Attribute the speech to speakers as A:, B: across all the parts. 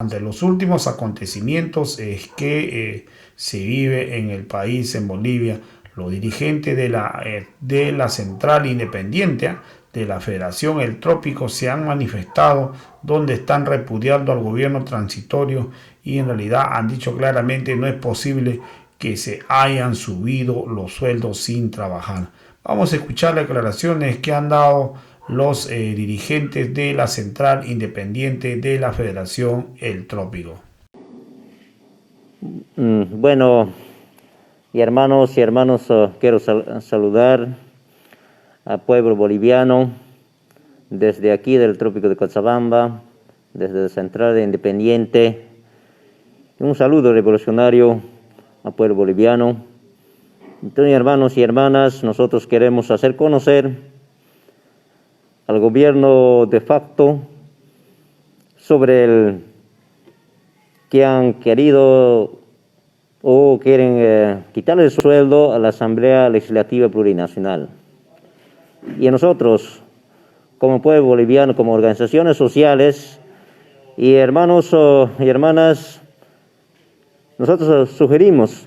A: Ante los últimos acontecimientos se vive en el país, en Bolivia, los dirigentes de la Central Independiente de la Federación El Trópico se han manifestado donde están repudiando al gobierno transitorio y en realidad han dicho claramente no es posible que se hayan subido los sueldos sin trabajar. Vamos a escuchar las declaraciones que han dado los dirigentes de la Central Independiente de la Federación El Trópico.
B: Bueno, y hermanos, quiero saludar al pueblo boliviano desde aquí del Trópico de Cochabamba, desde la Central Independiente. Un saludo revolucionario al pueblo boliviano. Entonces, hermanos y hermanas, nosotros queremos hacer conocer al gobierno de facto sobre el que han querido o quieren quitarle el sueldo a la Asamblea Legislativa Plurinacional. Y a nosotros, como pueblo boliviano, como organizaciones sociales y hermanos y hermanas, nosotros sugerimos,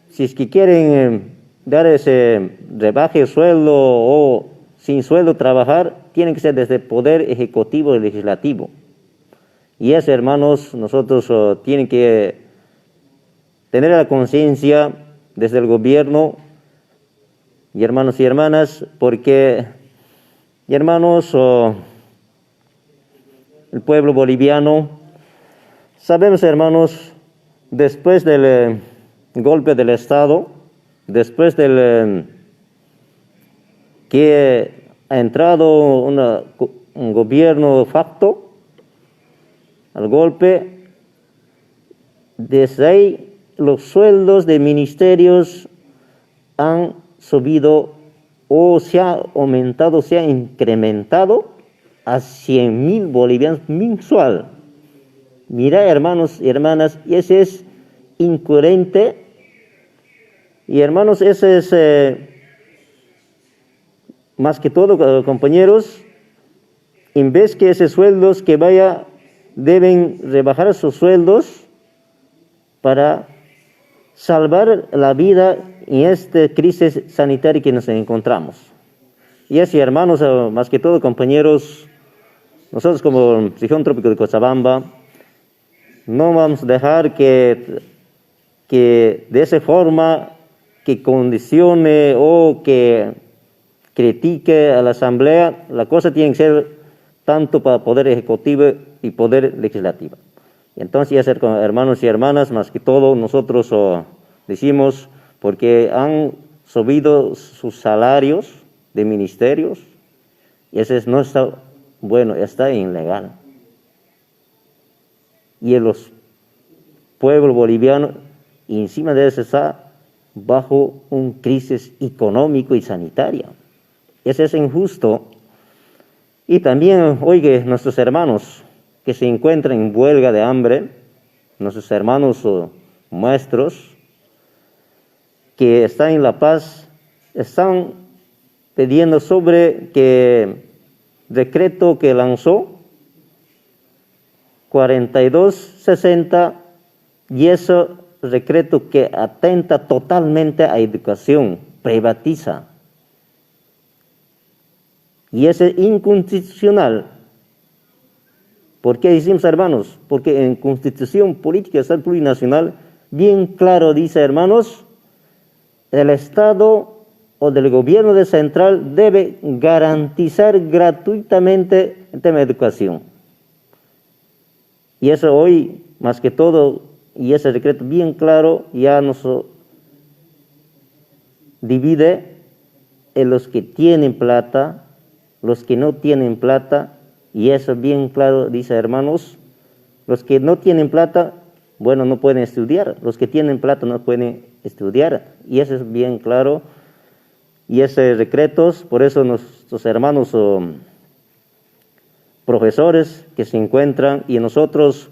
B: si es que quieren dar ese rebaje de sueldo o sin sueldo trabajar, tiene que ser desde el Poder Ejecutivo y Legislativo. Y eso, hermanos, nosotros tienen que tener la conciencia desde el gobierno, y hermanos y hermanas, porque, y hermanos, el pueblo boliviano, sabemos, hermanos, después del golpe del Estado, después del que ha entrado un gobierno de facto al golpe, desde ahí los sueldos de ministerios han subido o se ha aumentado, se ha incrementado a 100.000 bolivianos mensual. Mira, hermanos y hermanas, ese es incoherente. Y hermanos, ese es más que todo, compañeros, en vez que esos sueldos que deben rebajar sus sueldos para salvar la vida en esta crisis sanitaria que nos encontramos. Y así, hermanos, más que todo, compañeros, nosotros como región trópico de Cochabamba, no vamos a dejar que de esa forma que condicione o que critique a la Asamblea. La cosa tiene que ser tanto para Poder Ejecutivo y Poder Legislativo. Y entonces, hermanos y hermanas, más que todo, nosotros decimos, porque han subido sus salarios de ministerios, y eso no está bueno, está ilegal. Y en los pueblos bolivianos, encima de eso, está bajo una crisis económica y sanitaria. Eso es injusto. Y también, oye, nuestros hermanos que se encuentran en huelga de hambre, nuestros hermanos maestros que están en La Paz, están pidiendo sobre que decreto que lanzó 4260, y ese decreto que atenta totalmente a educación, privatiza. Y ese es inconstitucional. ¿Por qué decimos, hermanos? Porque en Constitución Política Estatal Plurinacional bien claro dice, hermanos, el Estado o del gobierno de central debe garantizar gratuitamente el tema de educación. Y eso hoy, más que todo, y ese decreto bien claro, ya nos divide en los que tienen plata, los que no tienen plata. Y eso bien claro dice, hermanos, los que no tienen plata, bueno, no pueden estudiar. Los que tienen plata no pueden estudiar. Y eso es bien claro. Y ese decretos, por eso nuestros hermanos profesores que se encuentran, y nosotros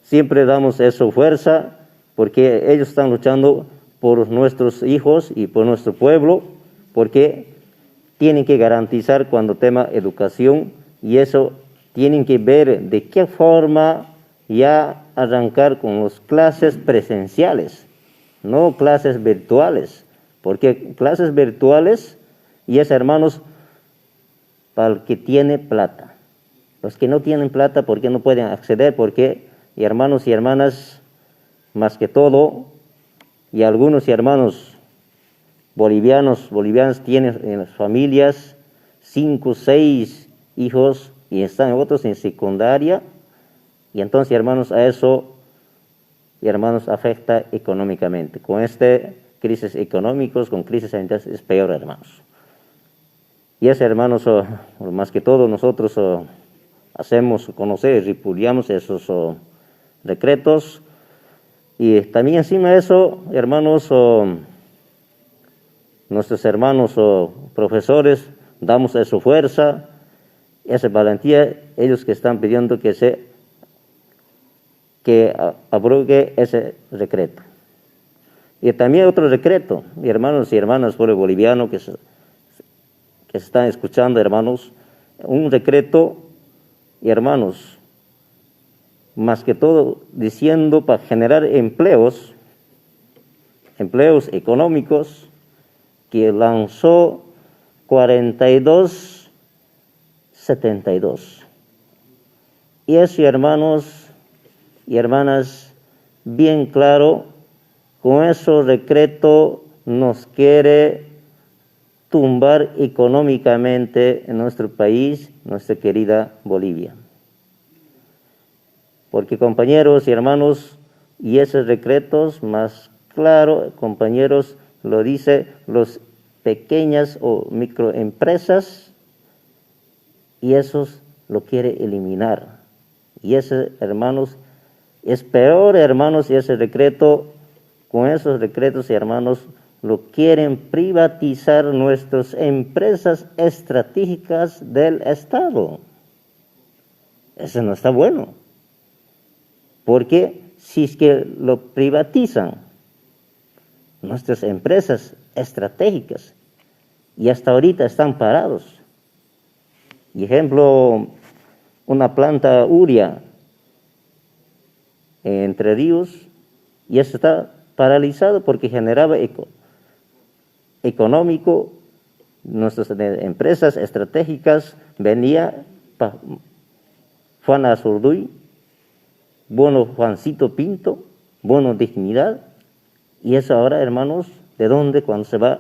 B: siempre damos esa fuerza, porque ellos están luchando por nuestros hijos y por nuestro pueblo, porque tienen que garantizar cuando tema educación. Y eso tienen que ver de qué forma ya arrancar con las clases presenciales, no clases virtuales, porque clases virtuales, y es, hermanos, para el que tiene plata. Los que no tienen plata, ¿por qué no pueden acceder? Porque, y hermanos y hermanas, más que todo, y algunos y hermanos bolivianas tienen en las familias 5, 6 hijos y están otros en secundaria, y entonces, hermanos, a eso, y hermanos, afecta económicamente. Con crisis económicos, con crisis sanitarias, es peor, hermanos. Y es, hermanos, más que todo nosotros hacemos conocer, repudiamos esos decretos, y también encima de eso, hermanos, nuestros hermanos profesores, damos esa fuerza, esa valentía, ellos que están pidiendo que abrogue ese decreto. Y también otro decreto, hermanos y hermanas pueblo boliviano que se están escuchando, hermanos, un decreto, y hermanos, más que todo diciendo para generar empleos económicos, que lanzó 4272. Y eso, hermanos y hermanas, bien claro, con ese decreto nos quiere tumbar económicamente en nuestro país, nuestra querida Bolivia. Porque, compañeros y hermanos, y esos decretos más claro, compañeros, lo dice los pequeñas o microempresas, y esos lo quiere eliminar. Y ese, hermanos, es peor, hermanos, y ese decreto, con esos decretos, hermanos, lo quieren privatizar nuestras empresas estratégicas del Estado. Eso no está bueno. Porque si es que lo privatizan, nuestras empresas estratégicas, y hasta ahorita están parados. Ejemplo, una planta urea en Entre Ríos, y eso está paralizado porque generaba económico, nuestras empresas estratégicas, venía Juan Azurduy, Bono Juancito Pinto, Bono Dignidad, y eso ahora, hermanos, ¿de dónde? Cuando se va,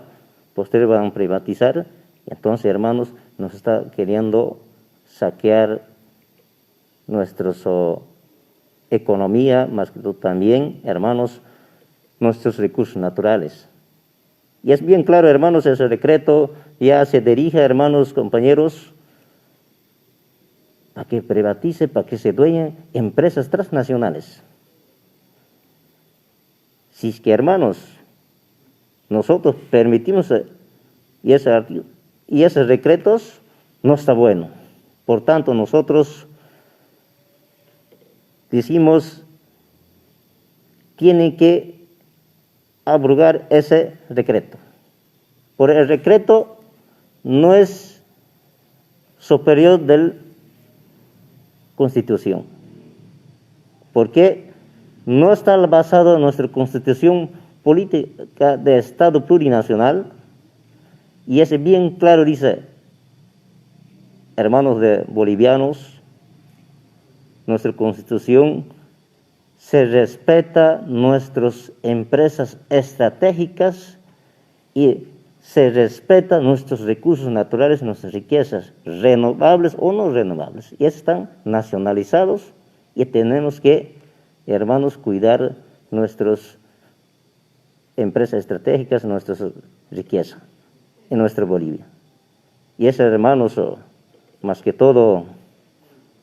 B: posterior van a privatizar, y entonces, hermanos, nos está queriendo saquear nuestra economía, más que todo también, hermanos, nuestros recursos naturales. Y es bien claro, hermanos, ese decreto ya se dirige, hermanos, compañeros, para que privatice, para que se dueñen empresas transnacionales. Si es que, hermanos, nosotros permitimos y esos decretos, no está bueno. Por tanto, nosotros decimos, tienen que abrogar ese decreto. Por el decreto no es superior de la Constitución, porque no está basado en nuestra Constitución política de Estado plurinacional, y ese bien claro dice, hermanos de bolivianos, nuestra Constitución se respeta nuestras empresas estratégicas y se respeta nuestros recursos naturales, nuestras riquezas, renovables o no renovables, y están nacionalizados, y tenemos que, hermanos, cuidar nuestras empresas estratégicas, nuestras riquezas en nuestra Bolivia. Y eso, hermanos, más que todo,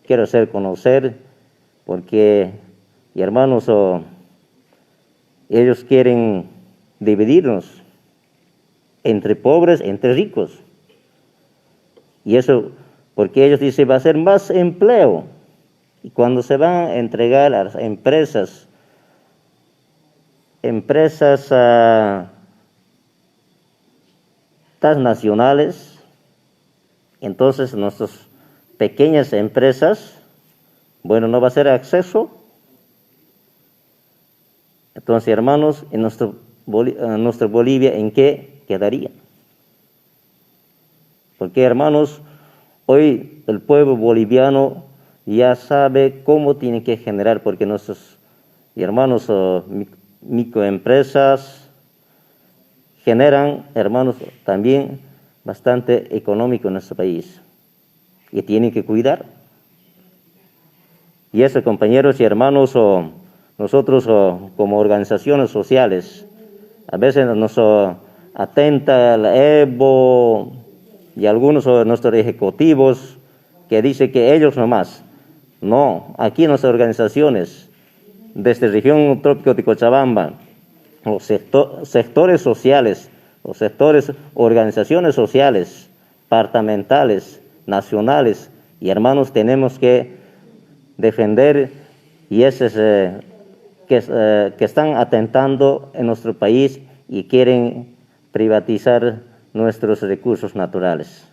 B: quiero hacer conocer, porque, y hermanos, ellos quieren dividirnos entre pobres, entre ricos. Y eso, porque ellos dicen, va a ser más empleo. Y cuando se van a entregar a las empresas transnacionales, entonces nuestras pequeñas empresas, bueno, no va a ser acceso Entonces, hermanos, en nuestra Bolivia, ¿en qué quedaría? Porque, hermanos, hoy el pueblo boliviano ya sabe cómo tiene que generar, porque nuestros hermanos microempresas generan, hermanos, también bastante económico en nuestro país y tienen que cuidar. Y eso, compañeros y hermanos, nosotros como organizaciones sociales, a veces nos atenta el EBO y algunos de nuestros ejecutivos que dicen que ellos nomás. No, aquí en nuestras organizaciones, desde la región trópico de Cochabamba, los sectores sociales, los sectores, organizaciones sociales, departamentales, nacionales, y hermanos, tenemos que defender y esos que están atentando en nuestro país y quieren privatizar nuestros recursos naturales.